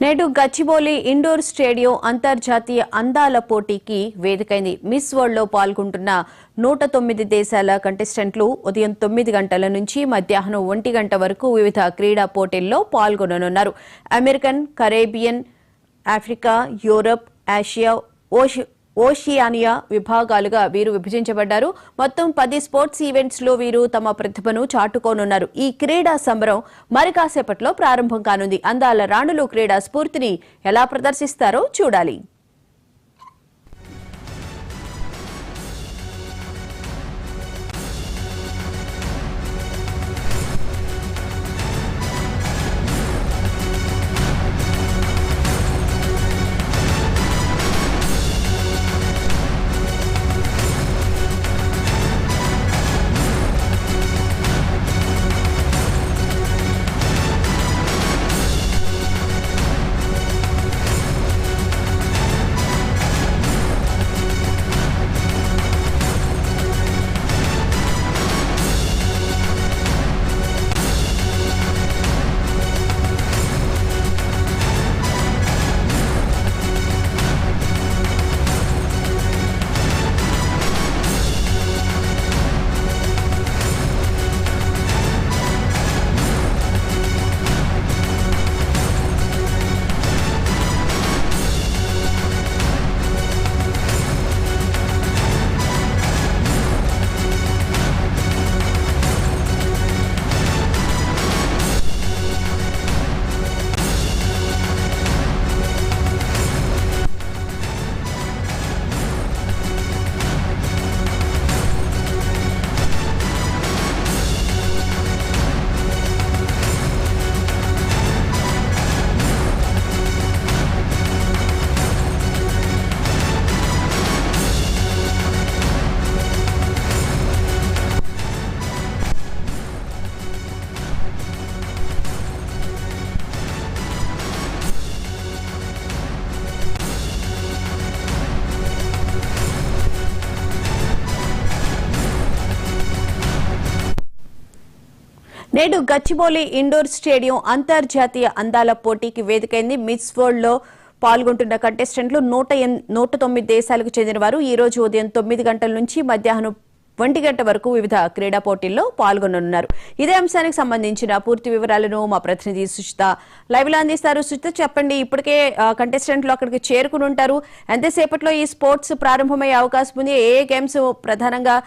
నేడు Gachibowli indoor stadium అంతర్జాతీయ అందాల పోటీకి వేదికైంది. మిస్ వరల్డ్ లో పాల్గొంటున్న 109 దేశాల కంటెస్టెంట్లు ఉదయం 9 గంటల నుంచి మధ్యాహ్నం 1 గంట వరకు వివిధ క్రీడా పోటీల్లో పాల్గొననున్నారు. American, Caribbean, Africa, Europe, Asia, Oceania విభాగాలుగా వీరు విభజించబడ్డారు. మొత్తం 10 స్పోర్ట్స్ ఈవెంట్స్ లో వీరు తమ ప్రతిభను చాటుకోనున్నారు. ఈ క్రీడా సంబరం మరి కాసేపట్లో ప్రారంభం కానుంది. అందాల రాణులు క్రీడా స్ఫూర్తిని ఎలా ప్రదర్శిస్తారో చూడాలి. నేడు గచ్చిబౌలి ఇండోర్ స్టేడియం అంతర్జాతీయ అందాల పోటీకి వేదికైంది. మిస్ వరల్డ్ లో పాల్గొంటున్న కంటెస్టెంట్లు 109 దేశాలకు చెందిన వారు ఈ రోజు ఉదయం 9 గంటల నుంచి మధ్యాహ్నం 1 గంట వరకు వివిధ క్రీడా పోటీల్లో పాల్గొననున్నారు. ఇదే అంశానికి సంబంధించిన పూర్తి వివరాలను మా ప్రతినిధి సుచిత లైవ్ లో అందిస్తారు. సుచిత, చెప్పండి, ఇప్పటికే కంటెస్టెంట్లు అక్కడికి చేరుకుని ఉంటారు. ఎంతసేపట్లో ఈ స్పోర్ట్స్ ప్రారంభమయ్యే అవకాశం ఉంది? ఏ గేమ్స్ ప్రధానంగా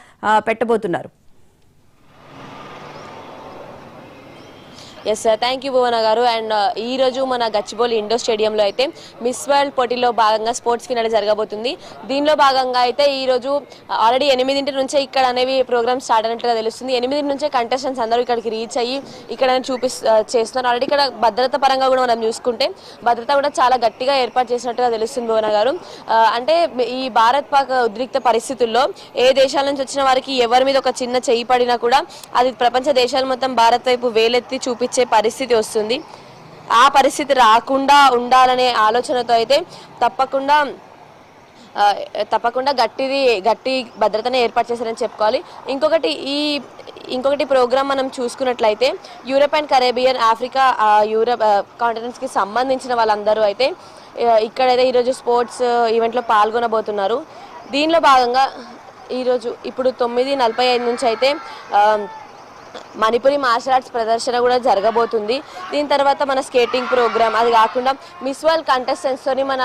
పెట్టబోతున్నారు? ఎస్ సార్, థ్యాంక్ యూ భువన గారు. అండ్ ఈ రోజు మన గచ్చిబౌలి ఇండోర్ స్టేడియంలో అయితే మిస్ వరల్డ్ పోటీలో భాగంగా స్పోర్ట్స్ ఫినాలే జరగబోతుంది. దీనిలో భాగంగా అయితే ఈ రోజు ఆల్రెడీ 8 నుంచే ఇక్కడ అనేవి ప్రోగ్రామ్స్ స్టార్ట్ అయినట్టుగా తెలుస్తుంది. 8 నుంచే కంటెస్టెంట్స్ అందరూ ఇక్కడికి రీచ్ అయ్యి ఇక్కడ చేస్తున్నారు. ఆల్రెడీ ఇక్కడ భద్రత పరంగా కూడా మనం చూసుకుంటే భద్రత కూడా చాలా గట్టిగా ఏర్పాటు చేసినట్టుగా తెలుస్తుంది భువన గారు. అంటే ఈ భారత్ పాక్ ఉద్రిక్త పరిస్థితుల్లో ఏ దేశాల నుంచి వచ్చిన వారికి ఎవరి మీద ఒక చిన్న చెయ్యి పడినా కూడా అది ప్రపంచ దేశాలు మొత్తం భారత్ వైపు వేలెత్తి చూపించే పరిస్థితి వస్తుంది. ఆ పరిస్థితి రాకుండా ఉండాలనే ఆలోచనతో అయితే తప్పకుండా గట్టి భద్రతనే ఏర్పాటు చేశారని చెప్పుకోవాలి. ఇంకొకటి ప్రోగ్రామ్ మనం చూసుకున్నట్లయితే Europe and Caribbean, Africa, Europe కాంటినెంట్స్కి సంబంధించిన వాళ్ళందరూ అయితే ఇక్కడైతే ఈరోజు స్పోర్ట్స్ ఈవెంట్లో పాల్గొనబోతున్నారు. దీనిలో భాగంగా ఈరోజు ఇప్పుడు 9:45 నుంచి అయితే మణిపురి మార్షల్ ఆర్ట్స్ ప్రదర్శన కూడా జరగబోతుంది. దీని తర్వాత మన స్కేటింగ్ ప్రోగ్రామ్, అది కాకుండా మిస్ వరల్డ్ కంటెస్టెంట్స్తోని మన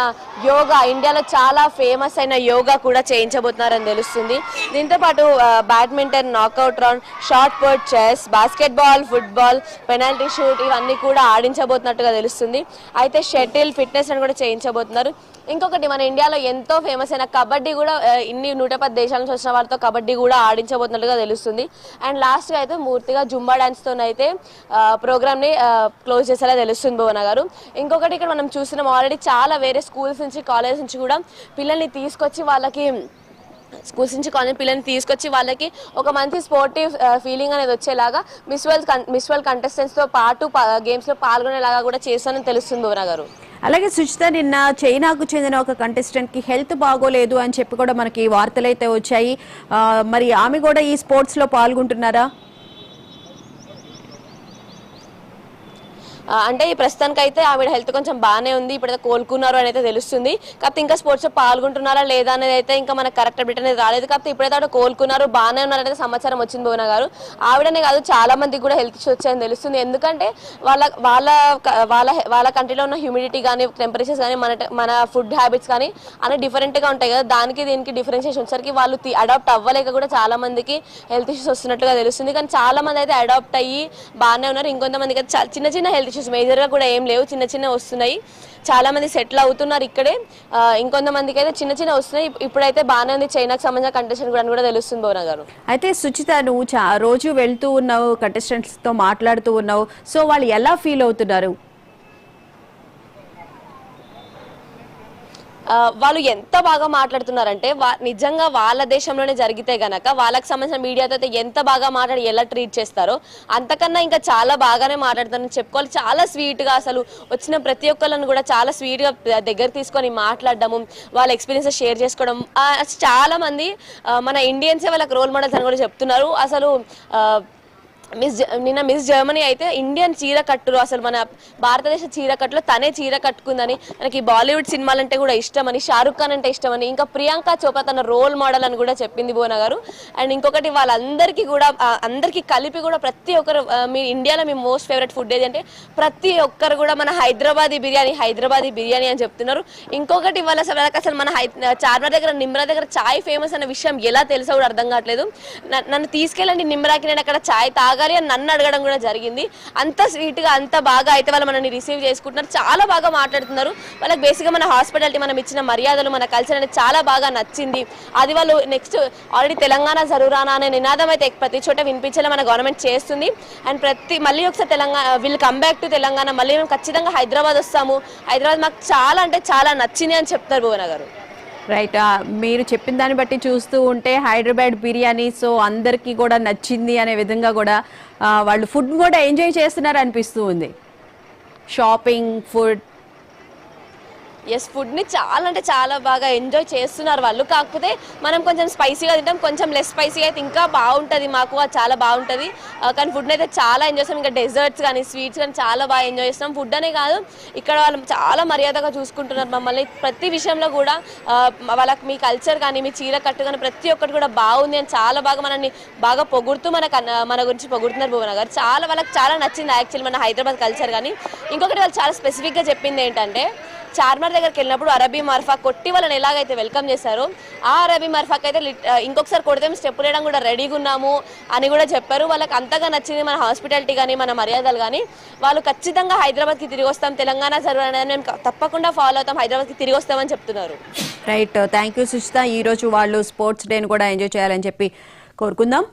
యోగా, ఇండియాలో చాలా ఫేమస్ అయిన యోగా కూడా చేయించబోతున్నారని తెలుస్తుంది. దీంతోపాటు badminton, knockout round, shot put, chess, basketball, football, penalty shoot ఇవన్నీ కూడా ఆడించబోతున్నట్టుగా తెలుస్తుంది. అయితే షటిల్, ఫిట్నెస్ అని కూడా చేయించబోతున్నారు. ఇంకొకటి, మన ఇండియాలో ఎంతో ఫేమస్ అయిన కబడ్డీ కూడా 110 దేశాల నుంచి వచ్చిన వారితో కబడ్డీ కూడా ఆడించబోతున్నట్టుగా తెలుస్తుంది. అండ్ లాస్ట్గా అయితే పూర్తిగా జుంబా డాన్స్తో అయితే ప్రోగ్రామ్ని క్లోజ్ చేసేలా తెలుస్తుంది భువన గారు. ఇంకొకటి, ఇక్కడ మనం చూస్తున్నాం ఆల్రెడీ చాలా వేరే స్కూల్స్ నుంచి, కాలేజ్ నుంచి కూడా పిల్లల్ని తీసుకొచ్చి స్కూల్స్ నుంచి కాలేజ్ పిల్లల్ని తీసుకొచ్చి వాళ్ళకి ఒక మంచి స్పోర్టివ్ ఫీలింగ్ అనేది వచ్చేలాగా మిస్ వరల్డ్ కంటెస్టెంట్స్తో పాటు గేమ్స్లో పాల్గొనేలాగా కూడా చేస్తానని తెలుస్తుంది భువన గారు. అలాగే సుచిత, నిన్న చైనాకు చెందిన ఒక కంటెస్టెంట్ కి హెల్త్ బాగోలేదు అని చెప్పి కూడా మనకి వార్తలు అయితే వచ్చాయి. మరి ఆమె కూడా ఈ స్పోర్ట్స్ లో పాల్గొంటున్నారా? అంటే ఈ ప్రస్తుతానికి అయితే ఆవిడ హెల్త్ కొంచెం బాగానే ఉంది, ఇప్పుడైతే కోలుకున్నారు అని అయితే తెలుస్తుంది. కాకపోతే ఇంకా స్పోర్ట్స్ పాల్గొంటున్నారా లేదా అనేది అయితే ఇంకా మనకు కరెక్ట్ అప్డేట్ అనేది రాలేదు. కాకపోతే ఇప్పుడైతే ఆవిడ కోలుకున్నారు, బాగానే ఉన్నారనేది సమాచారం వచ్చింది భువన గారు. ఆవిడనే కాదు చాలా మందికి కూడా హెల్త్ ఇష్యూస్ వచ్చాయని తెలుస్తుంది. ఎందుకంటే వాళ్ళ వాళ్ళ వాళ్ళ వాళ్ళ కంట్రీలో ఉన్న హ్యూమిడిటీ కానీ టెంపరేచర్స్ కానీ మన ఫుడ్ హ్యాబిట్స్ కానీ అన్ని డిఫరెంట్గా ఉంటాయి కదా, దానికి దీనికి డిఫరెన్షియేషన్ వచ్చేసరికి వాళ్ళు అడాప్ట్ అవ్వలేక కూడా చాలా మందికి హెల్త్ ఇష్యూస్ వస్తున్నట్టుగా తెలుస్తుంది. కానీ చాలా మంది అయితే అడాప్ట్ అయ్యి బాగానే ఉన్నారు. ఇంకొంతమందికి అయితే చిన్న చిన్న హెల్త్ ఇష్యూస్ మేజర్గా కూడా ఏం లేవు, చిన్న చిన్న వస్తున్నాయి. చాలా మంది సెటిల్ అవుతున్నారు ఇక్కడే. ఇంకొంతమందికి అయితే చిన్న చిన్న వస్తున్నాయి. ఇప్పుడైతే బాగానే ఉంది చైనాకు సంబంధించిన కంటెస్టెంట్ కూడా తెలుస్తుంది భువన గారు. అయితే సుచిత, నువ్వు రోజు వెళ్తూ ఉన్నావు, కంటెస్టెంట్స్ తో మాట్లాడుతూ ఉన్నావు, సో వాళ్ళు ఎలా ఫీల్ అవుతున్నారు? వాళ్ళు ఎంత బాగా మాట్లాడుతున్నారంటే నిజంగా వాళ్ళ దేశంలోనే జరిగితే గనక వాళ్ళకి సంబంధించిన మీడియాతో అయితే ఎంత బాగా మాట్లాడి ఎలా ట్రీట్ చేస్తారో అంతకన్నా ఇంకా చాలా బాగానే మాట్లాడుతారని చెప్పుకోవాలి. చాలా స్వీట్గా అసలు వచ్చిన ప్రతి ఒక్కళ్ళని కూడా చాలా స్వీట్గా దగ్గర తీసుకొని మాట్లాడడము, వాళ్ళ ఎక్స్పీరియన్సెస్ షేర్ చేసుకోవడం. చాలా మంది మన ఇండియన్సే వాళ్ళకి రోల్ మోడల్స్ అని కూడా చెప్తున్నారు. అసలు నిన్న మిస్ జర్మనీ అయితే ఇండియన్ చీర కట్టులో అసలు మన భారతదేశ చీర కట్టులో తనే చీర కట్టుకుందని, మనకి బాలీవుడ్ సినిమాలంటే కూడా ఇష్టమని, షారుఖ్ ఖాన్ అంటే ఇష్టమని, ఇంకా ప్రియాంక చోప్రా తన రోల్ మోడల్ అని కూడా చెప్పింది భువన గారు. అండ్ ఇంకొకటి వాళ్ళందరికీ కూడా అందరికీ కలిపి కూడా ప్రతి ఒక్కరు మీ ఇండియాలో మీ మోస్ట్ ఫేవరెట్ ఫుడ్ ఏది అంటే ప్రతి ఒక్కరు కూడా మన హైదరాబాదీ బిర్యానీ అని చెప్తున్నారు. ఇంకొకటి వాళ్ళ అసలు మన చార్మినార్ దగ్గర నిమ్రా దగ్గర చాయ్ ఫేమస్ అనే విషయం ఎలా తెలుసో కూడా అర్థం కావట్లేదు. నన్ను తీసుకెళ్ళండి నిమ్రాకి, నేను అక్కడ చాయ్ తాగాలి అని నన్ను అడగడం కూడా జరిగింది. అంత స్వీట్ గా అంత బాగా అయితే వాళ్ళు మనల్ని రిసీవ్ చేసుకుంటున్నారు, చాలా బాగా మాట్లాడుతున్నారు. వాళ్ళకి బేసిక్గా మన హాస్పిటాలిటీ, మనం ఇచ్చిన మర్యాదలు, మన కల్చర్ అనేది చాలా బాగా నచ్చింది. అది వాళ్ళు నెక్స్ట్ ఆల్రెడీ తెలంగాణ జరూరానా అనే నినాదం అయితే ప్రతి చోట వినిపించేలా మన గవర్నమెంట్ చేస్తుంది. అండ్ మళ్ళీ ఒకసారి Telangana will come back to Telangana, మళ్ళీ మేము ఖచ్చితంగా హైదరాబాద్ వస్తాము, హైదరాబాద్ మాకు చాలా అంటే చాలా నచ్చింది అని చెప్తారు భువన గారు. రైట్, మీరు చెప్పిన దాన్ని బట్టి చూస్తూ ఉంటే హైదరాబాద్ బిర్యానీ సో అందరికీ కూడా నచ్చింది అనే విధంగా కూడా వాళ్ళు ఫుడ్ కూడా ఎంజాయ్ చేస్తున్నారు అనిపిస్తూ ఉంది. షాపింగ్, ఫుడ్, ఫుడ్ని చాలా అంటే చాలా బాగా ఎంజాయ్ చేస్తున్నారు వాళ్ళు. కాకపోతే మనం కొంచెం స్పైసీగా తింటాం, కొంచెం లెస్ స్పైసీగా అయితే ఇంకా బాగుంటుంది మాకు, అది చాలా బాగుంటుంది. కానీ ఫుడ్ని అయితే చాలా ఎంజాయ్ చేస్తాం. ఇంకా డెజర్ట్స్ కానీ స్వీట్స్ కానీ చాలా బాగా ఎంజాయ్ చేస్తాం. ఫుడ్ అనే కాదు, ఇక్కడ వాళ్ళు చాలా మర్యాదగా చూసుకుంటున్నారు మమ్మల్ని. ప్రతి విషయంలో కూడా వాళ్ళకి మీ కల్చర్ కానీ మీ చీర కట్టు కానీ ప్రతి ఒక్కటి కూడా బాగుంది అని చాలా బాగా మనల్ని బాగా పొగుడుతూ మన గురించి పొగుడుతున్నారు భువన గారు. వాళ్ళకి చాలా నచ్చింది యాక్చువల్లీ మన హైదరాబాద్ కల్చర్. కానీ ఇంకొకటి వాళ్ళు చాలా స్పెసిఫిక్గా చెప్పింది ఏంటంటే చార్మినార్ దగ్గరికి వెళ్ళినప్పుడు అరబీ మర్ఫా కొట్టి వాళ్ళని ఎలాగైతే వెల్కమ్ చేశారో ఆ అరబీ మర్ఫాకి అయితే ఇంకొకసారి కొడితే స్టెప్ వేయడం కూడా రెడీగా ఉన్నాము అని కూడా చెప్పారు. వాళ్ళకి అంతగా నచ్చింది మన హాస్పిటాలిటీ కానీ మన మర్యాదలు కానీ. వాళ్ళు ఖచ్చితంగా హైదరాబాద్కి తిరిగి వస్తాం, తెలంగాణ సర్వే మేము తప్పకుండా ఫాలో అవుతాం, హైదరాబాద్కి తిరిగి వస్తామని చెప్తున్నారు. Right, thank you Suchitha. ఈరోజు వాళ్ళు స్పోర్ట్స్ డేని కూడా ఎంజాయ్ చేయాలని చెప్పి కోరుకుందాం.